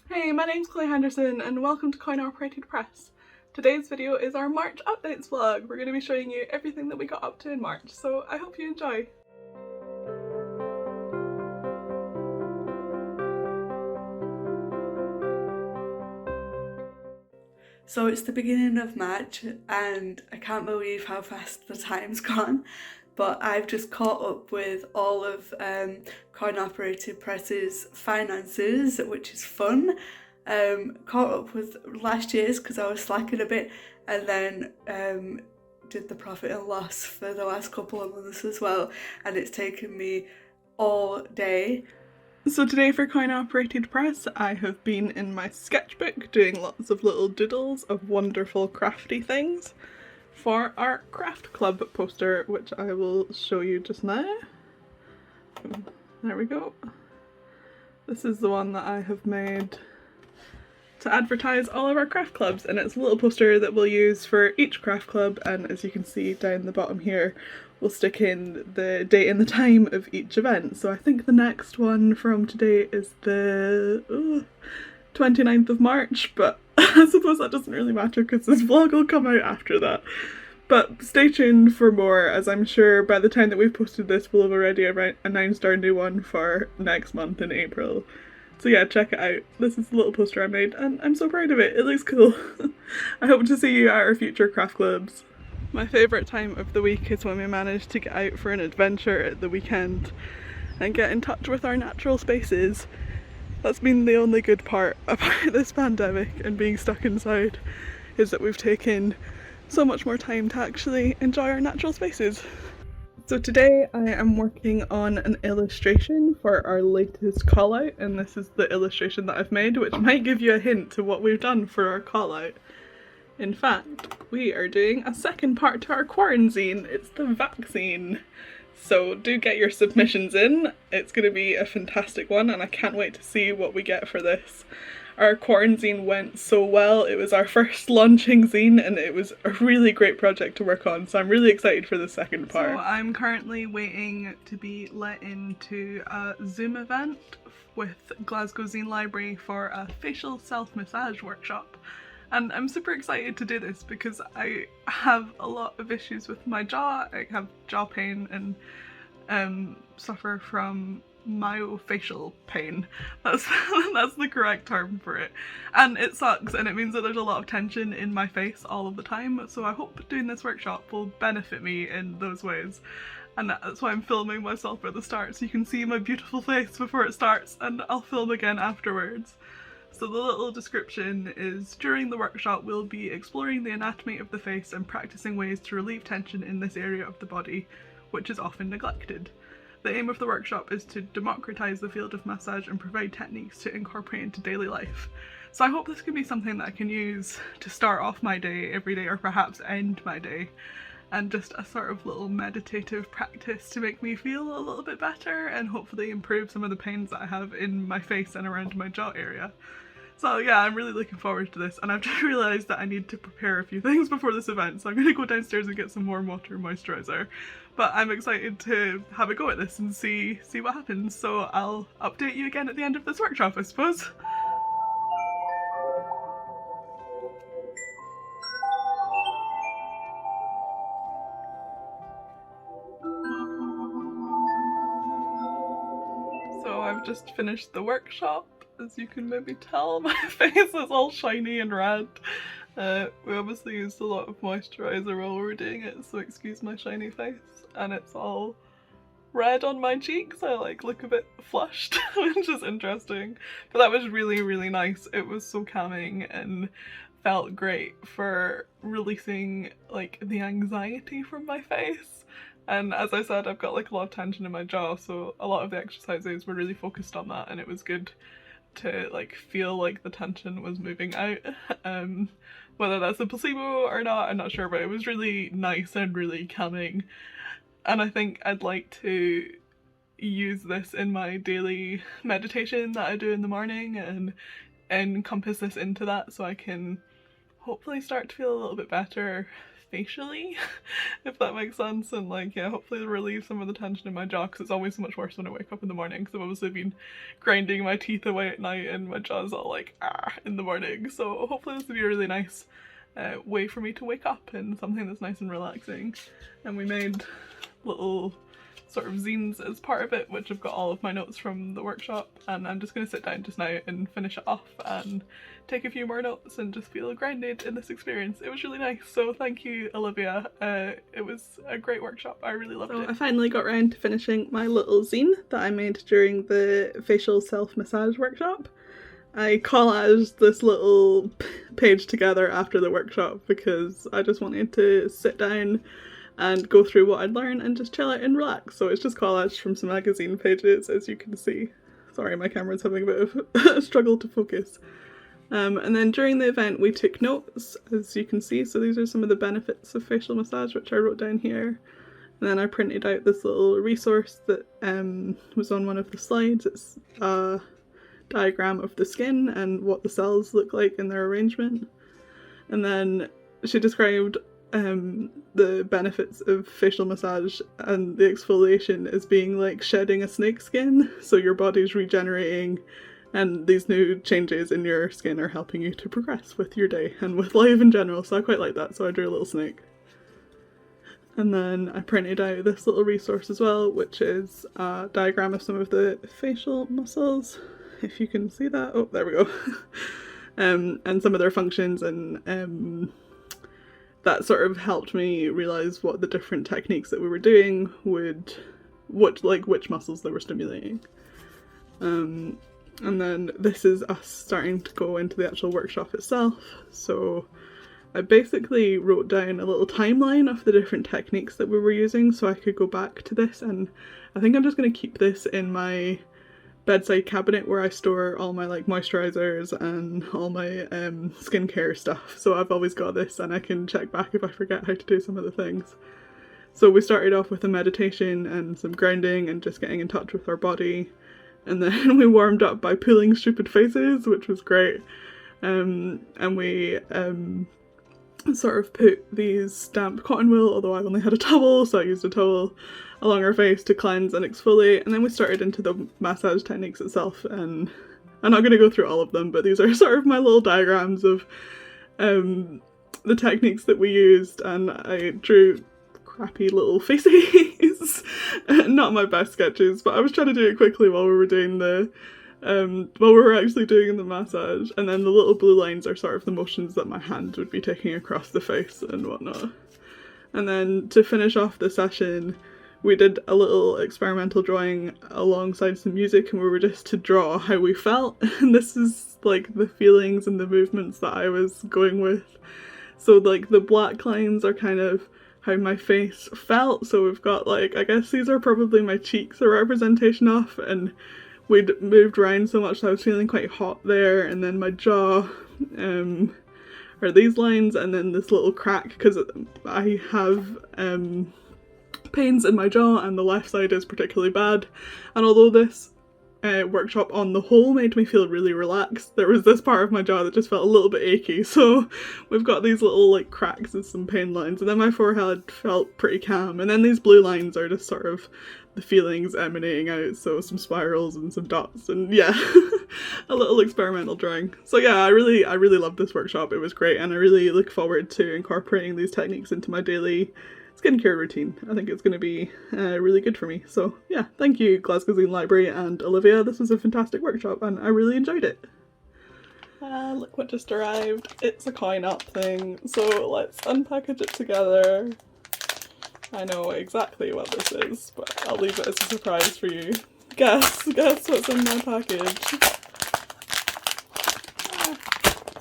Hey, my name's Chloe Henderson and welcome to coinoperatedpress. Today's video is our March updates vlog. We're going to be showing you everything that we got up to in March, so I hope you enjoy. So it's the beginning of March and I can't believe how fast the time's gone, but I've just caught up with all of coinoperatedpress's finances, which is fun. Caught up with last year's because I was slacking a bit, and then did the profit and loss for the last couple of months as well, and it's taken me all day. So today for coinoperatedpress I have been in my sketchbook doing lots of little doodles of wonderful crafty things for our craft club poster, which I will show you just now. There we go. This is the one that I have made to advertise all of our craft clubs, and it's a little poster that we'll use for each craft club, and as you can see down the bottom here we'll stick in the date and the time of each event. So I think the next one from today is the 29th of March, but I suppose that doesn't really matter because this vlog will come out after that. But stay tuned for more, as I'm sure by the time that we've posted this we'll have already announced our new one for next month in April. So yeah, check it out. This is the little poster I made and I'm so proud of it. It looks cool. I hope to see you at our future craft clubs. My favourite time of the week is when we manage to get out for an adventure at the weekend and get in touch with our natural spaces. That's been the only good part about this pandemic and being stuck inside, is that we've taken so much more time to actually enjoy our natural spaces. So today I am working on an illustration for our latest call out, and this is the illustration that I've made, which might give you a hint to what we've done for our call out. In fact, we are doing a second part to our quarantine. It's the Vacczine. So do get your submissions in. It's going to be a fantastic one and I can't wait to see what we get for this. Our quarantine went so well. It was our first launching zine and it was a really great project to work on, so I'm really excited for the second part. So I'm currently waiting to be let into a Zoom event with Glasgow Zine Library for a facial self-massage workshop. And I'm super excited to do this because I have a lot of issues with my jaw. I have jaw pain and suffer from myofascial pain. That's the correct term for it. And it sucks, and it means that there's a lot of tension in my face all of the time, so I hope doing this workshop will benefit me in those ways. And that's why I'm filming myself at the start, so you can see my beautiful face before it starts, and I'll film again afterwards. So the little description is, during the workshop we'll be exploring the anatomy of the face and practicing ways to relieve tension in this area of the body, which is often neglected. The aim of the workshop is to democratise the field of massage and provide techniques to incorporate into daily life. So I hope this can be something that I can use to start off my day every day, or perhaps end my day, and just a sort of little meditative practice to make me feel a little bit better and hopefully improve some of the pains that I have in my face and around my jaw area. So yeah, I'm really looking forward to this, and I've just realised that I need to prepare a few things before this event, so I'm going to go downstairs and get some warm water and moisturiser. But I'm excited to have a go at this and see what happens, so I'll update you again at the end of this workshop, I suppose. So I've just finished the workshop. As you can maybe tell, my face is all shiny and red. We obviously used a lot of moisturiser while we were doing it, so excuse my shiny face. And it's all red on my cheeks. I look a bit flushed, which is interesting. But that was really, really nice. It was so calming and felt great for releasing the anxiety from my face. And as I said, I've got a lot of tension in my jaw, so a lot of the exercises were really focused on that, and it was good to feel like the tension was moving out. Whether that's a placebo or not, I'm not sure, but it was really nice and really calming. And I think I'd like to use this in my daily meditation that I do in the morning and encompass this into that, so I can hopefully start to feel a little bit better facially, if that makes sense, and like, yeah, hopefully relieve some of the tension in my jaw, because it's always so much worse when I wake up in the morning, because I've obviously been grinding my teeth away at night and my jaw's all like in the morning. So hopefully this will be a really nice way for me to wake up and something that's nice and relaxing. And we made little sort of zines as part of it, which have got all of my notes from the workshop, and I'm just going to sit down just now and finish it off and take a few more notes and just feel grounded in this experience. It was really nice, so thank you, Olivia. It was a great workshop. I really loved it. I finally got around to finishing my little zine that I made during the facial self-massage workshop. I collaged this little page together after the workshop because I just wanted to sit down and go through what I'd learned and just chill out and relax. So it's just collaged from some magazine pages, as you can see. Sorry, my camera's having a bit of a struggle to focus. And then during the event we took notes, as you can see. So these are some of the benefits of facial massage, which I wrote down here. And then I printed out this little resource that was on one of the slides. It's a diagram of the skin and what the cells look like in their arrangement. And then she described the benefits of facial massage and the exfoliation as being like shedding a snake skin, so your body's regenerating and these new changes in your skin are helping you to progress with your day and with life in general. So I quite like that, so I drew a little snake. And then I printed out this little resource as well, which is a diagram of some of the facial muscles, if you can see that. Oh, there we go. And some of their functions, and that sort of helped me realise what the different techniques that we were doing would, which muscles they were stimulating. And then this is us starting to go into the actual workshop itself. So I basically wrote down a little timeline of the different techniques that we were using so I could go back to this, and I think I'm just going to keep this in my bedside cabinet where I store all my like moisturisers and all my skincare stuff. So I've always got this and I can check back if I forget how to do some of the things. So we started off with a meditation and some grounding and just getting in touch with our body. And then we warmed up by pulling stupid faces, which was great. And we sort of put these damp cotton wool, although I only had a towel, so I used a towel along our face to cleanse and exfoliate. And then we started into the massage techniques itself, and I'm not going to go through all of them, but these are sort of my little diagrams of the techniques that we used, and I drew crappy little faces. Not my best sketches, but I was trying to do it quickly while we were doing the while we were actually doing the massage. And then the little blue lines are sort of the motions that my hand would be taking across the face and whatnot. And then to finish off the session, we did a little experimental drawing alongside some music, and we were just to draw how we felt. And this is like the feelings and the movements that I was going with. So like the black lines are kind of how my face felt. So we've got like, I guess these are probably my cheeks a representation of, and we'd moved around so much that I was feeling quite hot there. And then my jaw are these lines, and then this little crack because I have pains in my jaw and the left side is particularly bad. And although this workshop on the whole made me feel really relaxed, there was this part of my jaw that just felt a little bit achy. So we've got these little like cracks and some pain lines, and then my forehead felt pretty calm, and then these blue lines are just sort of the feelings emanating out, so some spirals and some dots, and yeah. A little experimental drawing. So yeah, I really loved this workshop. It was great, and I really look forward to incorporating these techniques into my daily skincare routine. I think it's going to be really good for me. So yeah, thank you Glasgow Zine Library and Olivia. This was a fantastic workshop and I really enjoyed it. Look what just arrived. It's a coin up thing, so let's unpackage it together. I know exactly what this is, but I'll leave it as a surprise for you. Guess what's in my package.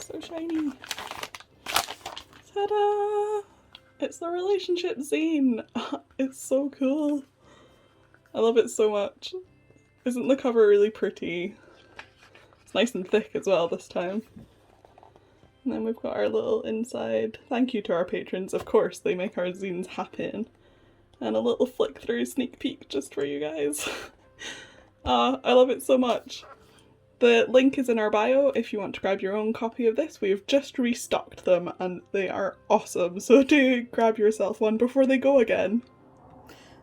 So shiny. Ta-da! It's the relationship zine. It's so cool. I love it so much. Isn't the cover really pretty? It's nice and thick as well this time. And then we've got our little inside. Thank you to our patrons, of course, they make our zines happen. And a little flick through sneak peek just for you guys. I love it so much. The link is in our bio if you want to grab your own copy of this. We've just restocked them and they are awesome, so do grab yourself one before they go again.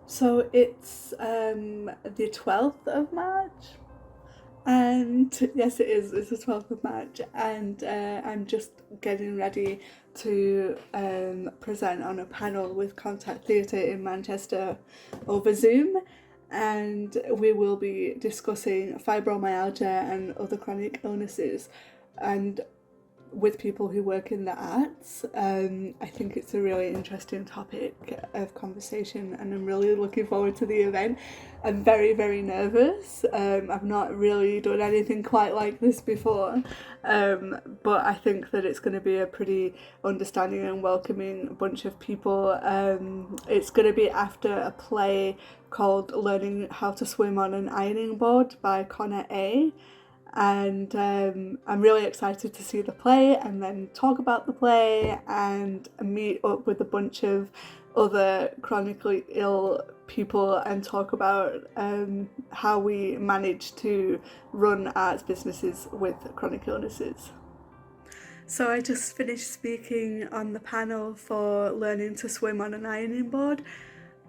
So it's the 12th of March, and yes, it is, it's the 12th of March, and I'm just getting ready to present on a panel with Contact Theatre in Manchester over Zoom, and we will be discussing fibromyalgia and other chronic illnesses, and with people who work in the arts. I think it's a really interesting topic of conversation, and I'm really looking forward to the event. I'm very, very nervous. I've not really done anything quite like this before, but I think that it's going to be a pretty understanding and welcoming bunch of people. It's going to be after a play called Learning How to Swim on an Ironing Board by Connor A. And I'm really excited to see the play and then talk about the play and meet up with a bunch of other chronically ill people and talk about how we manage to run arts businesses with chronic illnesses. So I just finished speaking on the panel for Learning to Swim on an Ironing Board.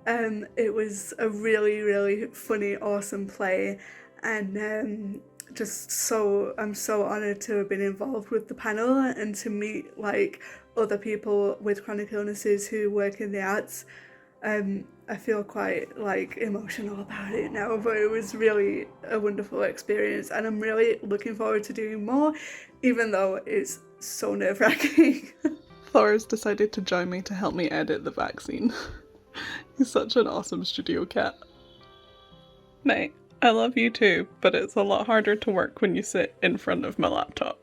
It was a really, really funny, awesome play, and I'm so honoured to have been involved with the panel and to meet like other people with chronic illnesses who work in the arts. I feel quite like emotional about it now, but it was really a wonderful experience, and I'm really looking forward to doing more, even though it's so nerve-wracking. Thor's decided to join me to help me edit the Vacczine. He's such an awesome studio cat. Mate, I love you too, but it's a lot harder to work when you sit in front of my laptop.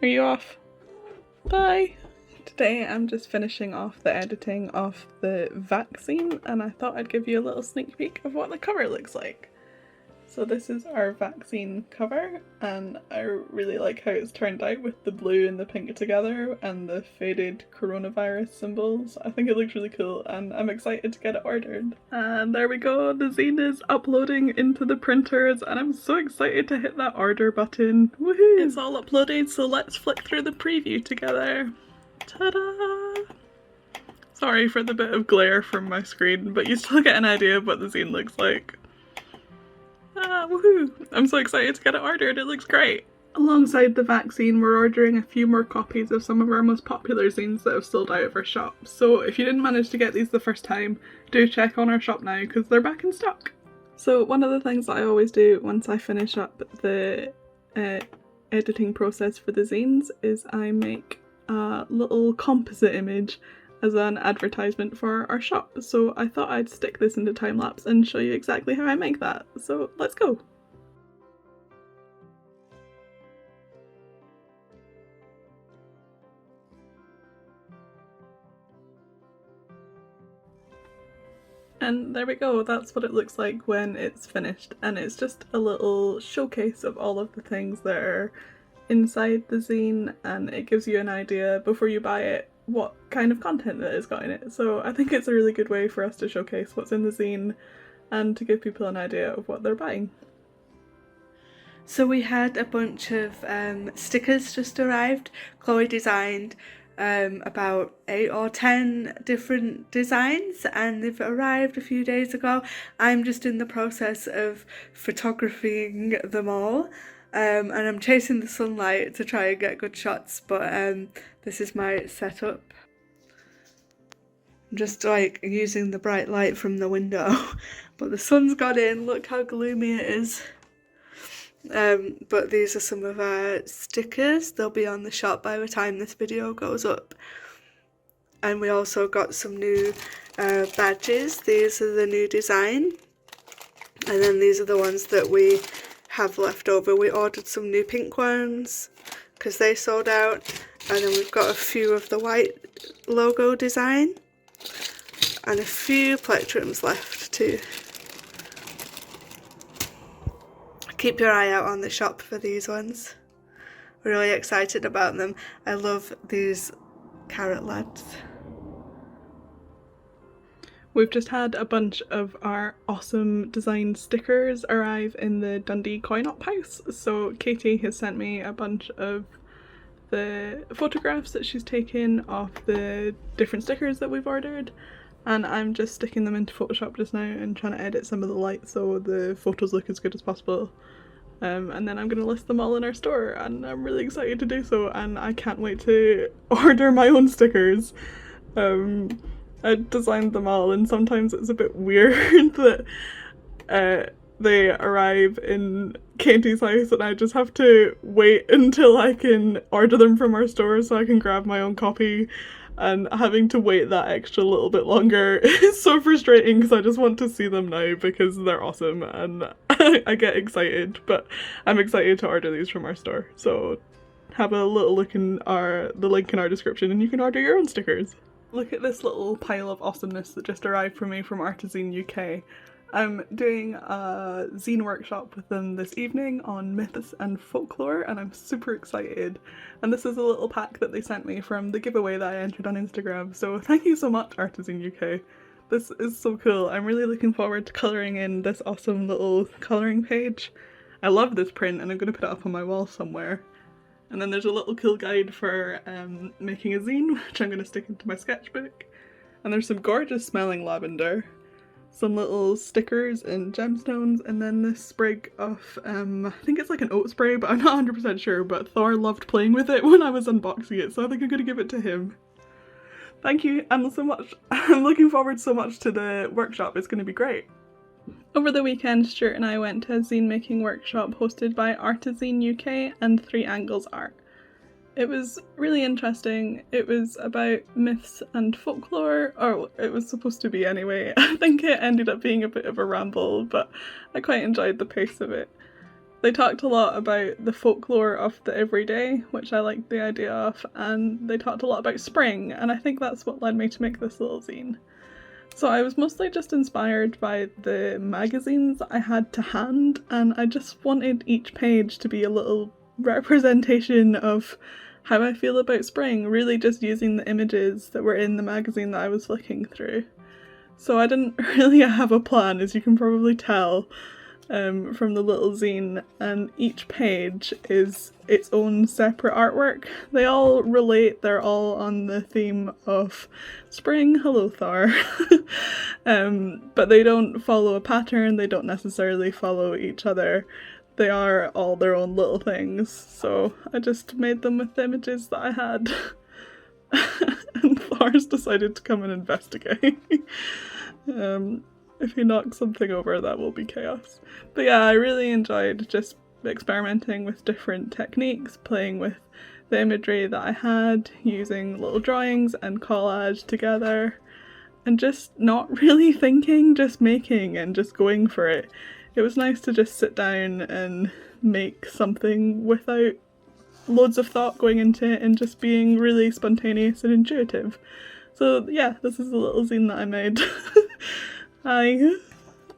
Are you off? Bye! Today I'm just finishing off the editing of the Vacczine, and I thought I'd give you a little sneak peek of what the cover looks like. So this is our Vacczine cover, and I really like how it's turned out with the blue and the pink together and the faded coronavirus symbols. I think it looks really cool and I'm excited to get it ordered. And there we go, the zine is uploading into the printers and I'm so excited to hit that order button. Woohoo! It's all uploaded, so let's flick through the preview together. Ta-da! Sorry for the bit of glare from my screen, but you still get an idea of what the zine looks like. Ah, woohoo! I'm so excited to get it ordered, it looks great! Alongside the Vacczine, we're ordering a few more copies of some of our most popular zines that have sold out of our shop. So if you didn't manage to get these the first time, do check on our shop now because they're back in stock. So one of the things that I always do once I finish up the editing process for the zines is I make a little composite image as an advertisement for our shop, so I thought I'd stick this into time lapse and show you exactly how I make that. So let's go! And there we go, that's what it looks like when it's finished, and it's just a little showcase of all of the things that are inside the zine, and it gives you an idea before you buy it what kind of content that it's got in it. So I think it's a really good way for us to showcase what's in the zine and to give people an idea of what they're buying. So we had a bunch of stickers just arrived. Chloe designed about 8 or 10 different designs and they've arrived a few days ago. I'm just in the process of photographing them all. And I'm chasing the sunlight to try and get good shots, but this is my setup. I'm just like using the bright light from the window, but the sun's got in, look how gloomy it is. But these are some of our stickers, they'll be on the shop by the time this video goes up. And we also got some new badges, these are the new design, and then these are the ones that we have left over. We ordered some new pink ones because they sold out, and then we've got a few of the white logo design and a few plectrums left too. Keep your eye out on the shop for these ones. We're really excited about them. I love these carrot lads. We've just had a bunch of our awesome design stickers arrive in the Dundee coin-op house. So Katie has sent me a bunch of the photographs that she's taken of the different stickers that we've ordered, and I'm just sticking them into Photoshop just now and trying to edit some of the light so the photos look as good as possible. And then I'm going to list them all in our store, and I'm really excited to do so, and I can't wait to order my own stickers. I designed them all, and sometimes it's a bit weird that they arrive in Katie's house and I just have to wait until I can order them from our store so I can grab my own copy, and having to wait that extra little bit longer is so frustrating because I just want to see them now because they're awesome and I get excited, but I'm excited to order these from our store. So have a little look in the link in our description and you can order your own stickers. Look at this little pile of awesomeness that just arrived for me from Zine UK. I'm doing a zine workshop with them this evening on myths and folklore, and I'm super excited. And this is a little pack that they sent me from the giveaway that I entered on Instagram, so thank you so much, Zine UK. This is so cool. I'm really looking forward to colouring in this awesome little colouring page. I love this print and I'm going to put it up on my wall somewhere. And then there's a little cool guide for making a zine, which I'm going to stick into my sketchbook. And there's some gorgeous smelling lavender, some little stickers and gemstones, and then this sprig of, I think it's like an oat spray, but I'm not 100% sure, but Thor loved playing with it when I was unboxing it, so I think I'm going to give it to him. Thank you, and so much. I'm looking forward so much to the workshop, it's going to be great. Over the weekend, Stuart and I went to a zine making workshop hosted by Zine UK and 3 Angles Art. It was really interesting. It was about myths and folklore, or it was supposed to be anyway. I think it ended up being a bit of a ramble, but I quite enjoyed the pace of it. They talked a lot about the folklore of the everyday, which I liked the idea of, and they talked a lot about spring, and I think that's what led me to make this little zine. So I was mostly just inspired by the magazines I had to hand, and I just wanted each page to be a little representation of how I feel about spring, really just using the images that were in the magazine that I was flicking through. So I didn't really have a plan, as you can probably tell from the little zine, and each page is its own separate artwork. They all relate, they're all on the theme of spring, hello Thor, but they don't follow a pattern, they don't necessarily follow each other. They are all their own little things, so I just made them with the images that I had. And Thor's decided to come and investigate. If he knocks something over, that will be chaos. But yeah, I really enjoyed just experimenting with different techniques, playing with the imagery that I had, using little drawings and collage together, and just not really thinking, just making and just going for it. It was nice to just sit down and make something without loads of thought going into it and just being really spontaneous and intuitive. So yeah, this is a little zine that I made.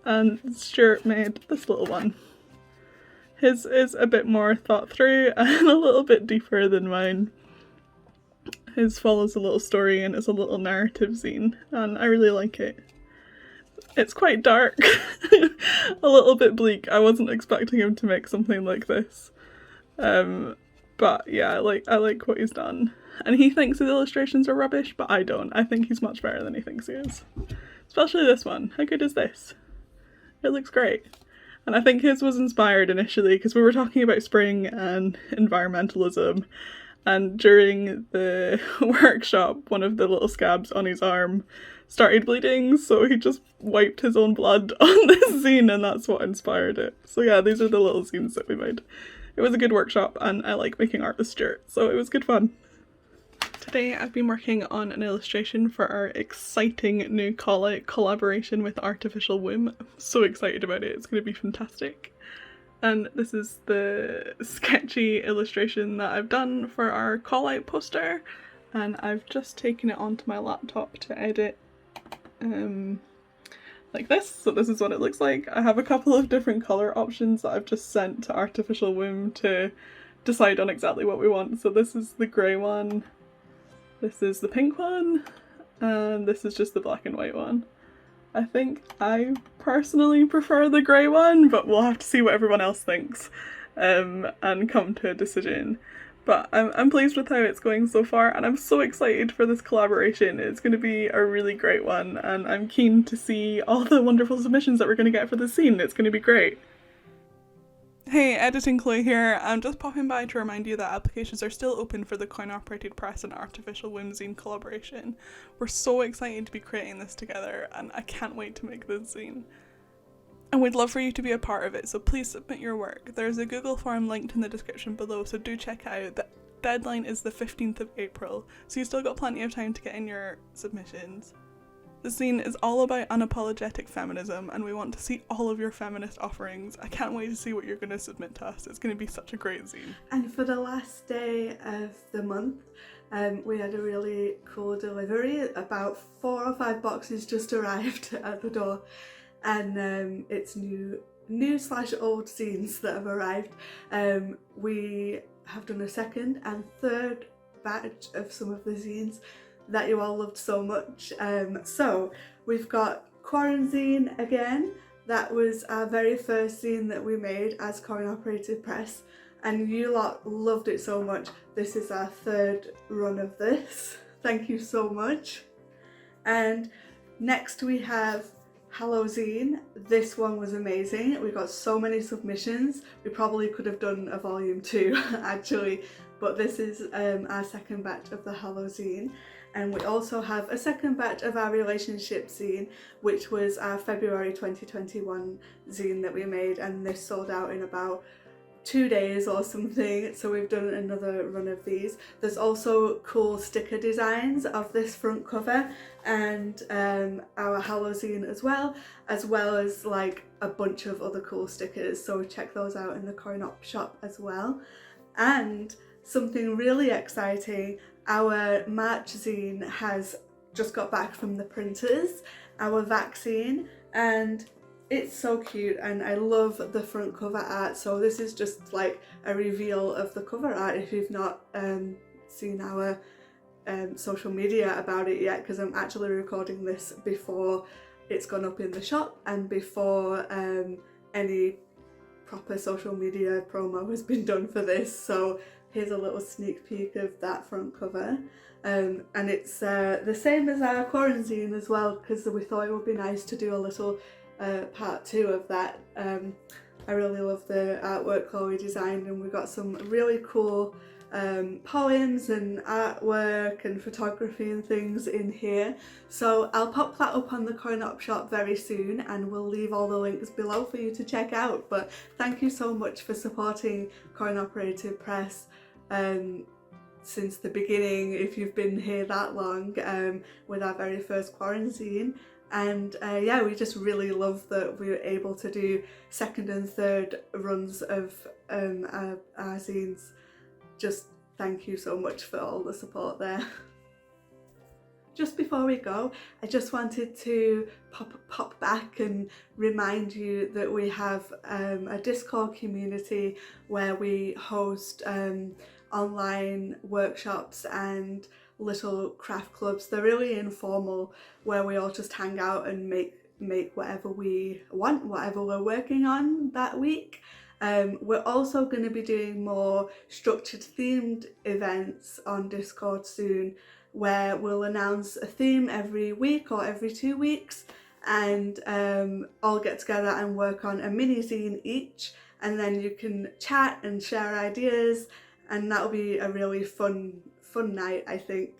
And Stuart made this little one. His is a bit more thought through and a little bit deeper than mine. His follows a little story and it's a little narrative zine, and I really like it. It's quite dark, a little bit bleak. I wasn't expecting him to make something like this. But yeah, I like what he's done. And he thinks his illustrations are rubbish, but I don't. I think he's much better than he thinks he is. Especially this one. How good is this? It looks great. And I think his was inspired initially because we were talking about spring and environmentalism, and during the workshop one of the little scabs on his arm started bleeding, so he just wiped his own blood on this zine and that's what inspired it. So yeah, these are the little zines that we made. It was a good workshop and I like making art with Stuart, so it was good fun. Today I've been working on an illustration for our exciting new collaboration with Artificial Womb. I'm so excited about it, it's going to be fantastic. And this is the sketchy illustration that I've done for our call-out poster, and I've just taken it onto my laptop to edit like this. So this is what it looks like. I have a couple of different colour options that I've just sent to Artificial Womb to decide on exactly what we want. So this is the grey one, this is the pink one, and this is just the black and white one. I think I personally prefer the grey one, but we'll have to see what everyone else thinks and come to a decision. But I'm pleased with how it's going so far, and I'm so excited for this collaboration. It's going to be a really great one, and I'm keen to see all the wonderful submissions that we're going to get for the zine. It's going to be great. Hey, Editing Chloe here. I'm just popping by to remind you that applications are still open for the coinoperatedpress and Artificial Whimsine collaboration. We're so excited to be creating this together, and I can't wait to make this zine. And we'd love for you to be a part of it, so please submit your work. There's a Google form linked in the description below, so do check it out. The deadline is the 15th of April, so you've still got plenty of time to get in your submissions. The zine is all about unapologetic feminism, and we want to see all of your feminist offerings. I can't wait to see what you're going to submit to us. It's going to be such a great zine. And for the last day of the month, we had a really cool delivery. About 4 or 5 boxes just arrived at the door, and it's new/old zines that have arrived. We have done a second and third batch of some of the zines that you all loved so much. So we've got Quarantine again. That was our very first zine that we made as coinoperatedpress, and you lot loved it so much. This is our third run of this. Thank you so much. And next we have Zine. This one was amazing. We got so many submissions. We probably could have done a volume 2 actually, but this is our second batch of the Zine. And we also have a second batch of our relationship zine, which was our February 2021 zine that we made, and this sold out in about 2 days or something, so we've done another run of these. There's also cool sticker designs of this front cover and our zine as well as like a bunch of other cool stickers, so check those out in the Coinop shop as well. And something really exciting, our March zine has just got back from the printers, our Vacczine, and it's so cute, and I love the front cover art. So this is just like a reveal of the cover art if you've not seen our social media about it yet, because I'm actually recording this before it's gone up in the shop and before any proper social media promo has been done for this. So here's a little sneak peek of that front cover, and it's the same as our Quarantine as well, because we thought it would be nice to do a little part 2 of that. I really love the artwork Chloe designed, and we got some really cool poems and artwork and photography and things in here. So I'll pop that up on the Coinop shop very soon, and we'll leave all the links below for you to check out. But thank you so much for supporting coinoperatedpress since the beginning, if you've been here that long, with our very first Quarantine. And yeah, we just really love that we were able to do second and third runs of our zines. Just thank you so much for all the support there. Just before we go, I just wanted to pop back and remind you that we have a Discord community where we host online workshops and little craft clubs. They're really informal, where we all just hang out and make whatever we want, whatever we're working on that week. We're also going to be doing more structured themed events on Discord soon, where we'll announce a theme every week or every 2 weeks, and all get together and work on a mini zine each, and then you can chat and share ideas, and that'll be a really fun night, I think.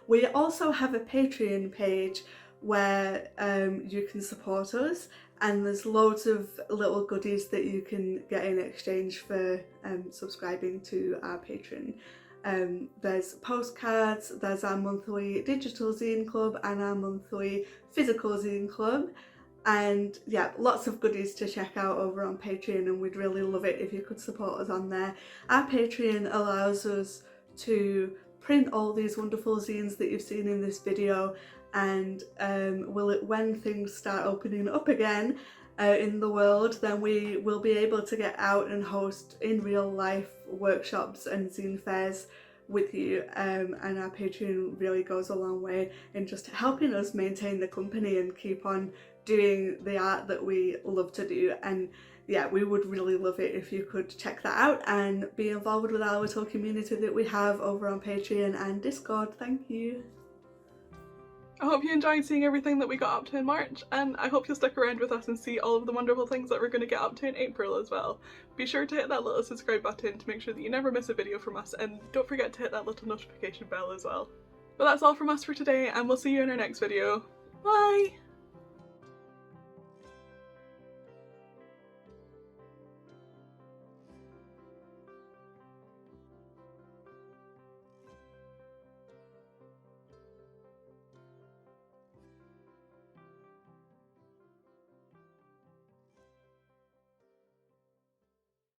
We also have a Patreon page where you can support us, and there's loads of little goodies that you can get in exchange for subscribing to our Patreon. There's postcards, there's our monthly digital zine club and our monthly physical zine club, and yeah, lots of goodies to check out over on Patreon, and we'd really love it if you could support us on there. Our Patreon allows us to print all these wonderful zines that you've seen in this video, and when things start opening up again in the world, then we will be able to get out and host in real life workshops and zine fairs with you, and our Patreon really goes a long way in just helping us maintain the company and keep on doing the art that we love to do. And yeah, we would really love it if you could check that out and be involved with our little community that we have over on Patreon and Discord. Thank you. I hope you enjoyed seeing everything that we got up to in March, and I hope you'll stick around with us and see all of the wonderful things that we're going to get up to in April as well. Be sure to hit that little subscribe button to make sure that you never miss a video from us, and don't forget to hit that little notification bell as well. But that's all from us for today, and we'll see you in our next video. Bye!